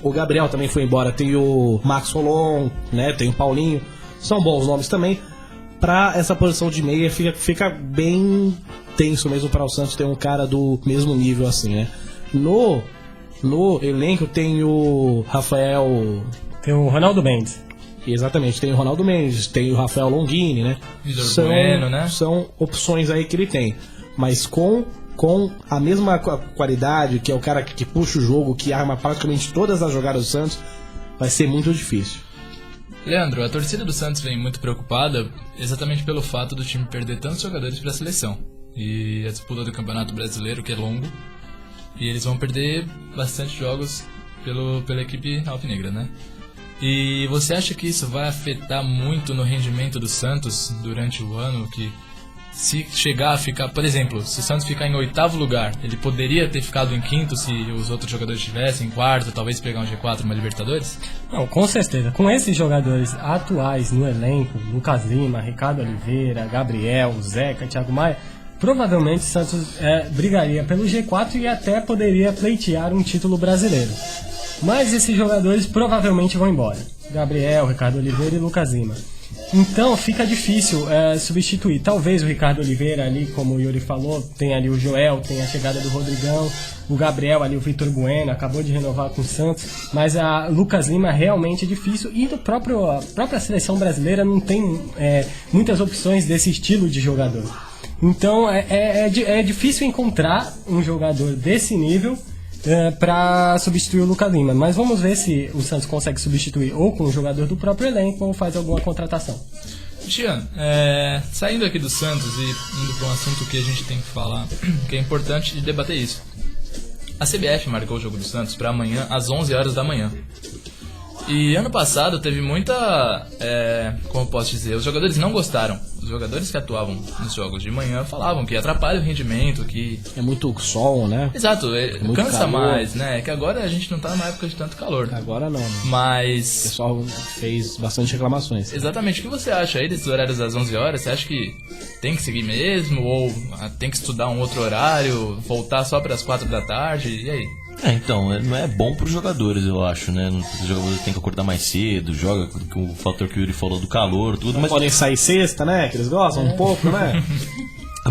S5: o Gabriel também foi embora, tem o Max Rolon, né? Tem o Paulinho, são bons nomes também. Pra essa posição de meia fica bem tenso mesmo para o Santos ter um cara do mesmo nível assim, né? No elenco tem o Rafael...
S2: Tem o Ronaldo Mendes.
S5: Exatamente, tem o Ronaldo Mendes, tem o Rafael Longini, né?
S1: Vitor Bueno, né?
S5: São opções aí que ele tem. Mas com a mesma qualidade, que é o cara que puxa o jogo, que arma praticamente todas as jogadas do Santos, vai ser muito difícil.
S1: Leandro, a torcida do Santos vem muito preocupada exatamente pelo fato do time perder tantos jogadores para a seleção. E a disputa do Campeonato Brasileiro, que é longo, e eles vão perder bastante jogos pela equipe alvinegra, né? E você acha que isso vai afetar muito no rendimento do Santos durante o ano? Que se chegar a ficar, por exemplo, se o Santos ficar em 8º lugar, ele poderia ter ficado em 5º se os outros jogadores estivessem em 4º, talvez pegar um G4 numa Libertadores?
S2: Não, com certeza. Com esses jogadores atuais no elenco, Lucas Lima, Ricardo Oliveira, Gabriel, Zeca, Thiago Maia, provavelmente o Santos brigaria pelo G4 e até poderia pleitear um título brasileiro. Mas esses jogadores provavelmente vão embora. Gabriel, Ricardo Oliveira e Lucas Lima. Então fica difícil substituir. Talvez o Ricardo Oliveira ali, como o Yuri falou, tem ali o Joel, tem a chegada do Rodrigão, o Gabriel ali, o Vitor Bueno, acabou de renovar com o Santos, mas a Lucas Lima realmente é difícil, e a própria seleção brasileira não tem muitas opções desse estilo de jogador. Então é difícil encontrar um jogador desse nível para substituir o Lucas Lima, mas vamos ver se o Santos consegue substituir ou com um jogador do próprio elenco ou faz alguma contratação.
S1: Tian, saindo aqui do Santos e indo para um assunto que a gente tem que falar, que é importante de debater isso. A CBF marcou o jogo do Santos para amanhã às 11 horas da manhã. E ano passado teve muita, como eu posso dizer, os jogadores não gostaram. Os jogadores que atuavam nos jogos de manhã falavam que atrapalha o rendimento, que...
S5: É muito sol, né?
S1: Exato,
S5: muito
S1: cansa
S5: calor.
S1: mais, né? Que agora a gente não tá numa época de tanto calor.
S5: Agora não, né? O
S1: Mas...
S5: pessoal fez bastante reclamações.
S1: Exatamente, o que você acha aí desses horários às 11 horas? Você acha que tem que seguir mesmo? Ou tem que estudar um outro horário? Voltar só para as 4 da tarde? E aí?
S4: Então, não é bom pros jogadores, eu acho, né? Os jogadores têm que acordar mais cedo, joga com o fator que o Yuri falou do calor, tudo, mas...
S5: Podem sair sexta, né? Que eles gostam um pouco, né?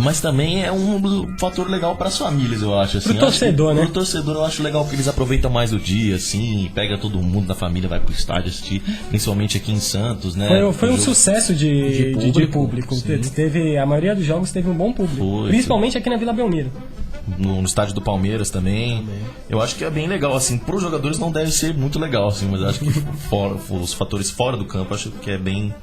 S4: Mas também é um fator legal para as famílias, eu acho. Assim.
S2: Pro torcedor, né?
S4: Pro torcedor, eu acho legal que eles aproveitam mais o dia, assim, pega todo mundo da família, vai pro estádio assistir, principalmente aqui em Santos, né?
S2: Foi um sucesso de público. A maioria dos jogos teve um bom público. Principalmente aqui na Vila Belmiro.
S4: No estádio do Palmeiras também. Eu acho que é bem legal, assim. Para os jogadores não deve ser muito legal, assim, mas eu acho que os fatores fora do campo, acho que é bem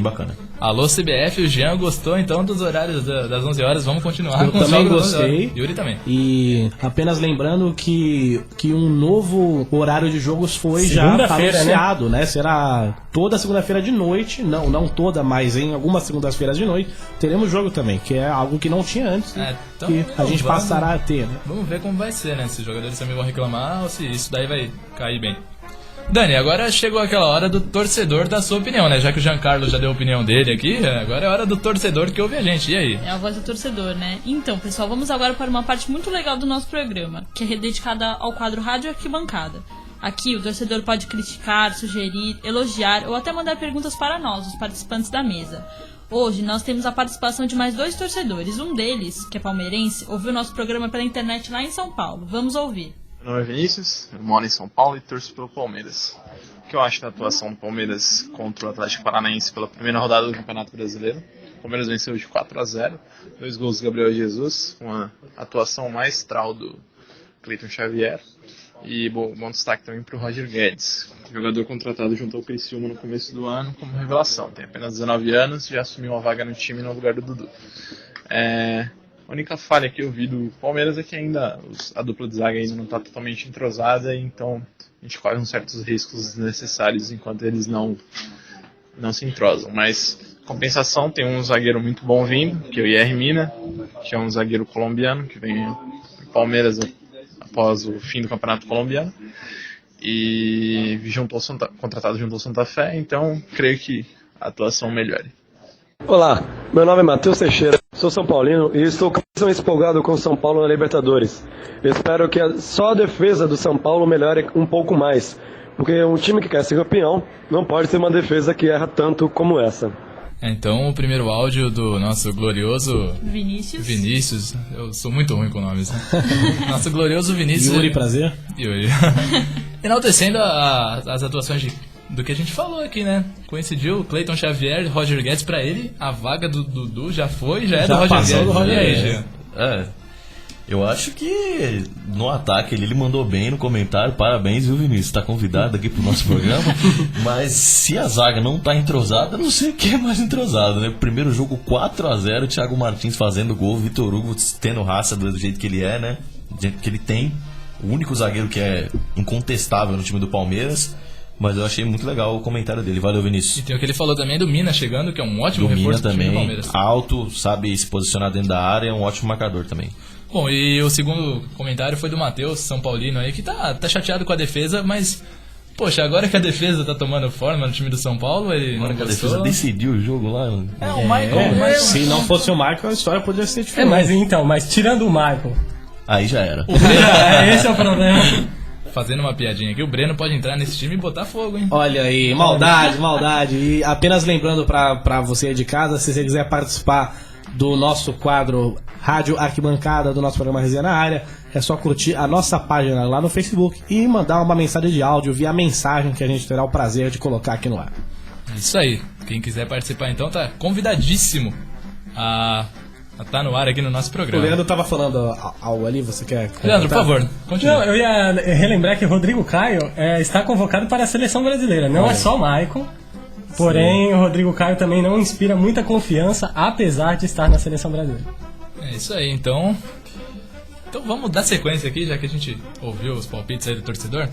S4: bacana.
S1: Alô, CBF, o Jean gostou então dos horários das 11 horas. Vamos continuar
S5: Eu
S1: com os
S5: também
S1: jogos das 11
S5: gostei.
S1: horas. Yuri também.
S5: E apenas lembrando que um novo horário de jogos foi já anunciado, né? Será toda segunda-feira de noite, não toda, mas em algumas segundas-feiras de noite, teremos jogo também, que é algo que não tinha antes,
S1: Então,
S5: que a gente passará a ter, né?
S1: Vamos ver como vai ser, né? Se os jogadores também vão reclamar ou se isso daí vai cair bem. Dani, agora chegou aquela hora do torcedor dar sua opinião, né? Já que o Giancarlo já deu a opinião dele aqui, agora é a hora do torcedor que ouve a gente. E aí?
S3: É a voz do torcedor, né? Então, pessoal, vamos agora para uma parte muito legal do nosso programa, que é dedicada ao quadro Rádio Arquibancada. Aqui, o torcedor pode criticar, sugerir, elogiar ou até mandar perguntas para nós, os participantes da mesa. Hoje, nós temos a participação de mais 2 torcedores. Um deles, que é palmeirense, ouviu nosso programa pela internet lá em São Paulo. Vamos ouvir.
S6: Meu nome é Vinícius, eu moro em São Paulo e torço pelo Palmeiras. O que eu acho da atuação do Palmeiras contra o Atlético Paranaense pela primeira rodada do Campeonato Brasileiro? O Palmeiras venceu de 4-0, 2 gols do Gabriel Jesus, uma atuação maestral do Cleiton Xavier. E bom destaque também para o Roger Guedes, jogador contratado junto ao Criciúma no começo do ano como revelação. Tem apenas 19 anos, já assumiu uma vaga no time no lugar do Dudu. A única falha que eu vi do Palmeiras é que ainda a dupla de zaga ainda não está totalmente entrosada, então a gente corre uns certos riscos desnecessários enquanto eles não se entrosam. Mas, compensação, tem um zagueiro muito bom vindo, que é o Yerry Mina, que é um zagueiro colombiano, que vem do Palmeiras após o fim do Campeonato Colombiano, e contratado junto ao Santa Fé, então creio que a atuação melhore.
S7: Olá, meu nome é Matheus Teixeira, sou São Paulino e estou empolgado com o São Paulo na Libertadores. Eu espero que só a defesa do São Paulo melhore um pouco mais, porque um time que quer ser campeão não pode ter uma defesa que erra tanto como essa.
S1: Então, o primeiro áudio do nosso glorioso
S3: Vinícius.
S1: Eu sou muito ruim com nomes, né? Nosso glorioso Vinícius.
S5: Yuri, prazer.
S1: Yuri. Enaltecendo as atuações do que a gente falou aqui, né? Coincidiu Cleiton Xavier e Roger Guedes. Pra ele, a vaga do Dudu já é do Roger Guedes.
S5: Do Roger Guedes.
S1: Jean?
S4: Eu acho que no ataque ele mandou bem no comentário. Parabéns, viu, Vinícius? Tá convidado aqui pro nosso programa. Mas se a zaga não tá entrosada, não sei o que é mais entrosado, né? Primeiro jogo 4-0, Thiago Martins fazendo gol, Vitor Hugo tendo raça do jeito que ele é, né? Do jeito que ele tem. O único zagueiro que é incontestável no time do Palmeiras. Mas eu achei muito legal o comentário dele. Valeu, Vinícius.
S1: E tem o que ele falou também do Mina chegando, que é um ótimo
S4: do
S1: reforço
S4: Mina
S1: do time do
S4: também,
S1: Palmeiras.
S4: alto, sabe se posicionar dentro da área, é um ótimo marcador também.
S1: Bom, e o segundo comentário foi do Matheus, São Paulino aí, que tá chateado com a defesa, mas... Poxa, agora que a defesa tá tomando forma no time do São Paulo, ele
S4: Agora
S1: não
S4: que a
S1: gostou.
S4: defesa decidiu o jogo lá...
S1: O Michael...
S5: Se não fosse o Michael, a história poderia ser diferente.
S2: Mas tirando o Michael...
S4: Aí já era.
S2: Esse é o problema.
S1: Fazendo uma piadinha aqui, o Breno pode entrar nesse time e botar fogo, hein?
S5: Olha aí, maldade. E apenas lembrando pra você de casa, se você quiser participar do nosso quadro Rádio Arquibancada, do nosso programa Resenha na Área, é só curtir a nossa página lá no Facebook e mandar uma mensagem de áudio via mensagem que a gente terá o prazer de colocar aqui no ar.
S1: Isso aí. Quem quiser participar então tá convidadíssimo a tá no ar aqui no nosso
S5: O
S1: programa.
S5: Leandro tava falando algo ali, você quer comentar?
S1: Leandro, por favor, continue.
S2: Não, eu ia relembrar que o Rodrigo Caio está convocado para a seleção brasileira. Não é só o Michael. Porém, o Rodrigo Caio também não inspira muita confiança, apesar de estar na seleção brasileira.
S1: É isso aí, então vamos dar sequência aqui, já que a gente ouviu os palpites aí do torcedor.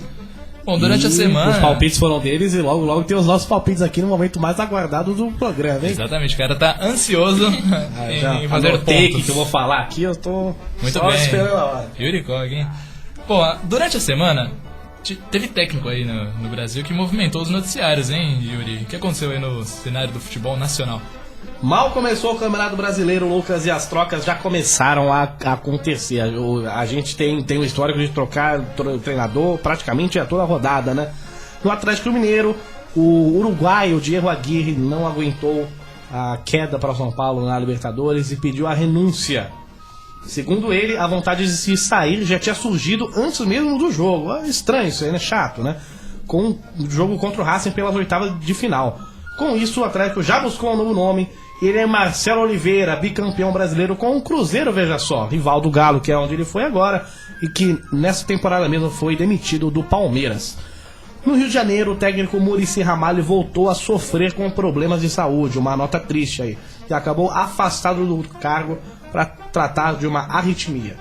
S1: Bom, durante a semana...
S5: Os palpites foram deles e logo tem os nossos palpites aqui no momento mais aguardado do programa, hein?
S1: Exatamente, o cara tá ansioso em fazer
S5: anotei
S1: pontos.
S5: que eu vou falar aqui, eu tô
S1: Muito
S5: só
S1: bem.
S5: esperando a hora.
S1: Yuri Kog, hein? Bom, durante a semana, teve técnico aí no Brasil que movimentou os noticiários, hein, Yuri? O que aconteceu aí no cenário do futebol nacional?
S5: Mal começou o Campeonato Brasileiro, Lucas, e as trocas já começaram a acontecer. A gente tem um histórico de trocar treinador praticamente a toda a rodada, né? No Atlético Mineiro, o uruguaio Diego Aguirre não aguentou a queda para o São Paulo na Libertadores e pediu a renúncia. Segundo ele, a vontade de se sair já tinha surgido antes mesmo do jogo. É estranho isso aí, né? Chato, né? Com o jogo contra o Racing pelas oitavas de final. Com isso, o Atlético já buscou um novo nome. Ele é Marcelo Oliveira, bicampeão brasileiro com o Cruzeiro, veja só, rival do Galo, que é onde ele foi agora, e que nessa temporada mesmo foi demitido do Palmeiras. No Rio de Janeiro, o técnico Muricy Ramalho voltou a sofrer com problemas de saúde, uma nota triste aí, e acabou afastado do cargo para tratar de uma arritmia.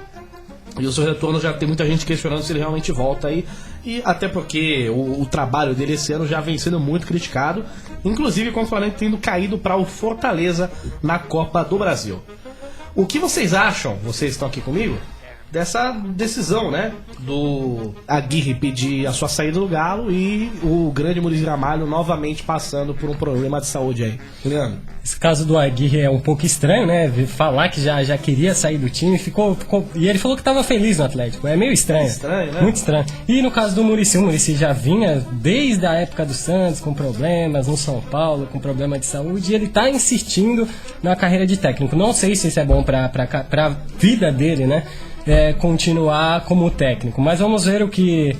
S5: E o seu retorno já tem muita gente questionando se ele realmente volta aí, e até porque o trabalho dele esse ano já vem sendo muito criticado, inclusive com o Flamengo tendo caído para o Fortaleza na Copa do Brasil. O que vocês acham, vocês estão aqui comigo, dessa decisão, né, do Aguirre pedir a sua saída do Galo e o grande Muricy Ramalho novamente passando por um problema de saúde aí? Leandro?
S2: Esse caso do Aguirre é um pouco estranho, né? Falar que já queria sair do time, e ele falou que estava feliz no Atlético. É meio estranho.
S5: Estranho, né?
S2: Muito estranho. E no caso do Muricy, o Muricy já vinha desde a época do Santos com problemas, no São Paulo com problema de saúde, e ele tá insistindo na carreira de técnico. Não sei se isso é bom pra vida dele, né? Continuar como técnico, mas vamos ver o que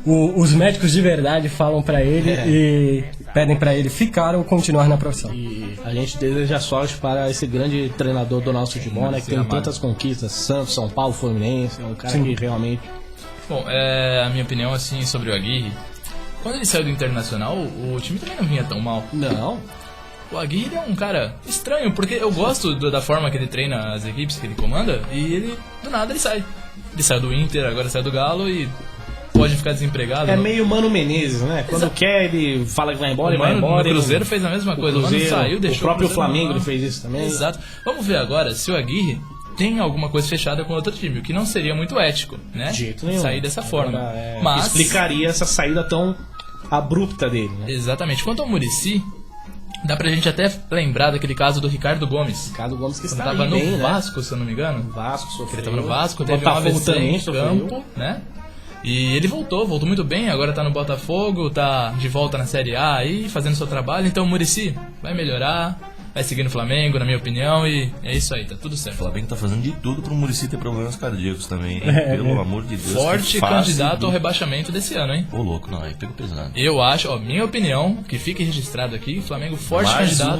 S2: os médicos de verdade falam pra ele e pedem pra ele ficar ou continuar na profissão.
S5: E a gente deseja sorte para esse grande treinador do nosso futebol, né, que tem tantas conquistas, Santos, São Paulo, Fluminense, é um cara que realmente...
S1: Bom, a minha opinião assim sobre o Aguirre, quando ele saiu do Internacional, o time também não vinha tão mal.
S5: Não.
S1: O Aguirre é um cara estranho, porque eu gosto da forma que ele treina as equipes que ele comanda, e ele, do nada, ele sai. Ele saiu do Inter, agora sai do Galo e pode ficar desempregado.
S5: É meio Mano Menezes, né? Quando quer, ele fala que vai embora, ele vai embora.
S1: O Cruzeiro fez a mesma coisa, o Mano saiu, deixou
S5: o próprio
S1: o Cruzeiro
S5: Flamengo ele fez isso também.
S1: Exato. Vamos ver agora se o Aguirre tem alguma coisa fechada com outro time, o que não seria muito ético, né?
S5: De jeito nenhum.
S1: Sair dessa forma.
S5: Agora,
S1: mas
S5: explicaria essa saída tão abrupta dele, né?
S1: Exatamente. Quanto ao Muricy, dá pra gente até lembrar daquele caso do Ricardo Gomes.
S5: Ricardo Gomes que está
S1: tava
S5: aí
S1: no
S5: bem,
S1: Vasco, se eu não me engano.
S5: Vasco sofreu.
S1: Ele tava no Vasco, teve uma
S5: Botafogo
S1: AVC
S5: também
S1: em campo, né? E ele voltou muito bem, agora tá no Botafogo, tá de volta na Série A aí, fazendo seu trabalho. Então o Muricy vai melhorar, vai seguir no Flamengo, na minha opinião, e é isso aí, tá tudo certo.
S4: O Flamengo tá fazendo de tudo pro Muricy ter problemas cardíacos também, hein? Pelo amor de Deus.
S1: Forte candidato ao rebaixamento desse ano, hein?
S4: Ô louco, não, aí pegou pesado.
S1: Eu acho, minha opinião, que fique registrado aqui, Flamengo forte candidato.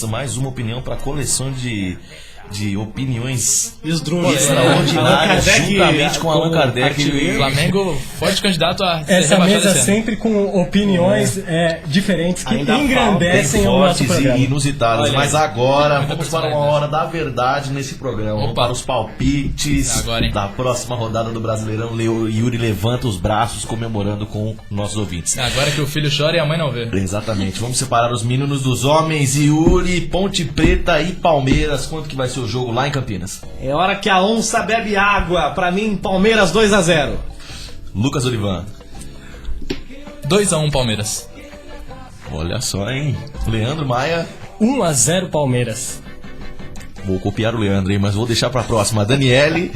S4: Mais uma opinião pra coleção de opiniões
S5: extraordinárias,
S4: juntamente com Allan Kardec.
S1: Flamengo forte candidato a ser
S2: essa mesa
S1: esse ano.
S2: sempre com opiniões diferentes que
S5: Ainda
S2: engrandecem o nosso
S4: fortes
S2: programa.
S4: e inusitadas.
S5: Olha
S4: Mas
S5: aí.
S4: agora vamos para uma hora da verdade nesse programa. Vamos
S1: Opa.
S4: para os palpites
S1: Agora, hein?
S4: da próxima rodada do Brasileirão. Yuri levanta os braços comemorando com nossos ouvintes.
S1: Agora que o filho chora e a mãe não vê.
S4: Exatamente. Vamos separar os meninos dos homens. Yuri, Ponte Preta e Palmeiras. Quanto que vai ser o jogo lá em Campinas?
S5: É hora que a onça bebe água. Pra mim, Palmeiras 2-0.
S4: Lucas Olivan.
S1: 2-1 Palmeiras.
S4: Olha só, hein? Leandro Maia.
S2: 1-0 Palmeiras.
S4: Vou copiar o Leandro, hein? Mas vou deixar pra próxima. Daniele.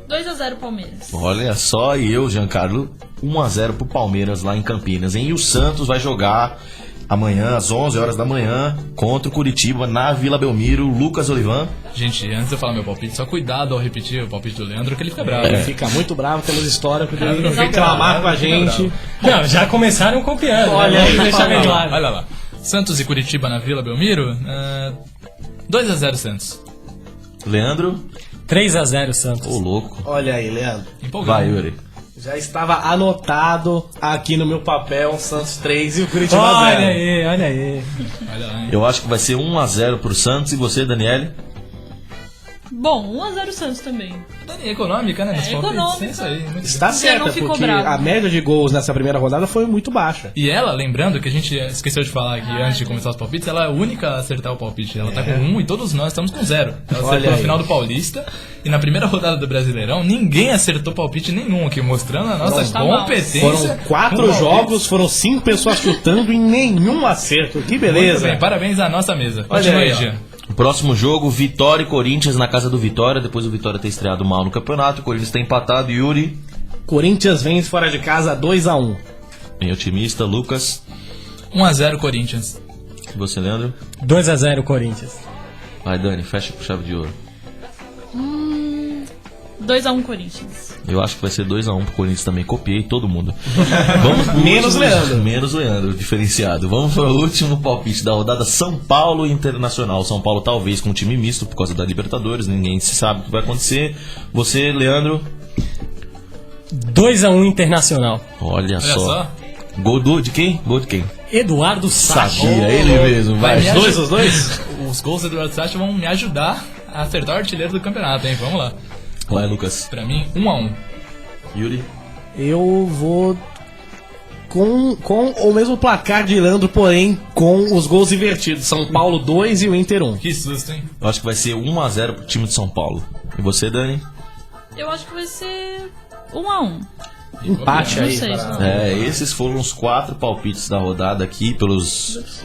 S3: 2-0 Palmeiras.
S4: Olha só, e eu, Giancarlo. 1-0 pro Palmeiras lá em Campinas, hein? E o Santos vai jogar amanhã, às 11 horas da manhã, contra o Curitiba, na Vila Belmiro. Lucas Olivan.
S1: Gente, antes de eu falar meu palpite, só cuidado ao repetir o palpite do Leandro, que ele fica bravo.
S5: Ele fica muito bravo pelas histórias, porque ele
S1: Não,
S5: reclamar com a gente.
S2: Não, já começaram copiando.
S5: Olha
S2: né?
S5: aí,
S2: Vamos deixar bem claro.
S1: Olha lá. Santos e Curitiba na Vila Belmiro. 2-0 Santos.
S4: Leandro.
S2: 3-0 Santos.
S4: Ô, louco.
S5: Olha aí, Leandro.
S1: Empolgado.
S4: Vai, Yuri.
S5: Já estava anotado aqui no meu papel Santos 3 e o Curitiba 0.
S2: Olha aí, olha aí.
S1: Olha lá, hein?
S4: Eu acho que vai ser 1-0 pro Santos. E você, Daniele?
S3: Bom, 1x0 Santos também.
S1: Dani, econômica, né? Nos palpites.
S3: econômica.
S1: É isso aí. Muito
S5: Está
S1: bem.
S5: certa,
S3: não ficou
S5: porque
S3: bravo.
S5: a média de gols nessa primeira rodada foi muito baixa.
S1: E ela, lembrando que a gente esqueceu de falar aqui antes de começar os palpites, ela é a única a acertar o palpite. Ela tá com 1 e todos nós estamos com 0. Ela
S5: Olha
S1: acertou a
S5: aí.
S1: final do Paulista e na primeira rodada do Brasileirão ninguém acertou palpite nenhum aqui, mostrando a nossa
S3: Tá mal.
S1: competência.
S5: Foram 4
S1: com palpites.
S5: jogos, foram 5 pessoas chutando e nenhum acerto. Que
S1: Muito
S5: beleza.
S1: bem, parabéns à nossa mesa.
S5: Olha
S1: Continua
S5: aí,
S1: aí,
S5: ó.
S1: Jean.
S4: O próximo jogo, Vitória e Corinthians na casa do Vitória. Depois do Vitória ter estreado mal no campeonato. O Corinthians está empatado. Yuri,
S5: Corinthians vence fora de casa 2x1.
S4: bem otimista. Lucas,
S1: 1x0 Corinthians.
S4: e você, Leandro?
S2: 2x0 Corinthians.
S4: Vai, Dani, fecha com chave de ouro.
S3: 2x1 Corinthians.
S4: Eu acho que vai ser 2x1 pro Corinthians também. Copiei todo mundo. Vamos pro
S5: Menos Leandro.
S4: Menos Leandro, diferenciado. Vamos para o último palpite da rodada. São Paulo e Internacional. São Paulo talvez com um time misto por causa da Libertadores. Ninguém se sabe o que vai acontecer. Você, Leandro?
S2: 2x1 Internacional.
S4: Olha só.
S1: só.
S4: Gol de quem? Gol de quem?
S2: Eduardo Sacha.
S4: Sabia, ele mesmo. Vai.
S1: me
S5: Os dois?
S1: Os gols do Eduardo Sacha vão me ajudar a acertar o artilheiro do campeonato, hein? Vamos lá.
S4: Vai, Lucas.
S1: Pra mim, 1x1.
S4: Yuri?
S5: Eu vou com o mesmo placar de Leandro, porém com os gols invertidos. São Paulo 2 e o Inter 1.
S1: Que susto, hein?
S4: Eu acho que vai ser 1x0 pro time de São Paulo. E você, Dani?
S3: Eu acho que vai ser 1x1.
S5: Empate
S3: Não
S5: aí.
S3: sei,
S5: para-
S3: só.
S4: Esses foram os 4 palpites da rodada aqui pelos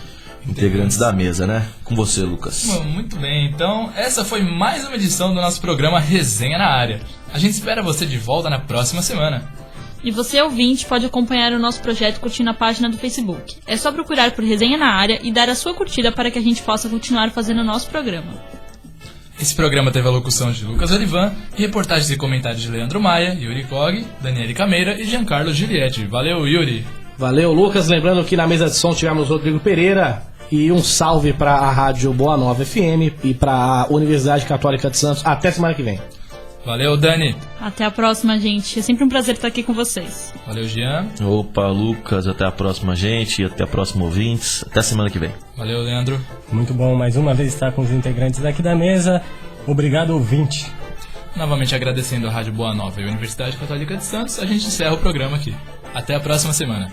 S4: integrantes da mesa, né? Com você, Lucas.
S1: Bom, muito bem, então essa foi mais uma edição do nosso programa Resenha na Área. A gente espera você de volta na próxima semana.
S3: E você, ouvinte, pode acompanhar o nosso projeto curtindo a página do Facebook. É só procurar por Resenha na Área e dar a sua curtida para que a gente possa continuar fazendo o nosso programa.
S1: Esse programa teve a locução de Lucas Olivan e reportagens e comentários de Leandro Maia, Yuri Cog, Daniele Cameira e Giancarlo Giulietti. Valeu, Yuri!
S5: Valeu, Lucas. Lembrando que na mesa de som tivemos Rodrigo Pereira. E um salve para a Rádio Boa Nova FM e para a Universidade Católica de Santos. Até semana que vem.
S1: Valeu, Dani!
S3: Até a próxima, gente. É sempre um prazer estar aqui com vocês.
S1: Valeu, Jean!
S4: Opa, Lucas, até a próxima, gente. E até a próxima, ouvintes. Até semana que vem.
S1: Valeu, Leandro!
S2: Muito bom mais uma vez estar com os integrantes daqui da mesa. Obrigado, ouvinte.
S1: Novamente agradecendo a Rádio Boa Nova e a Universidade Católica de Santos, a gente encerra o programa aqui. Até a próxima semana.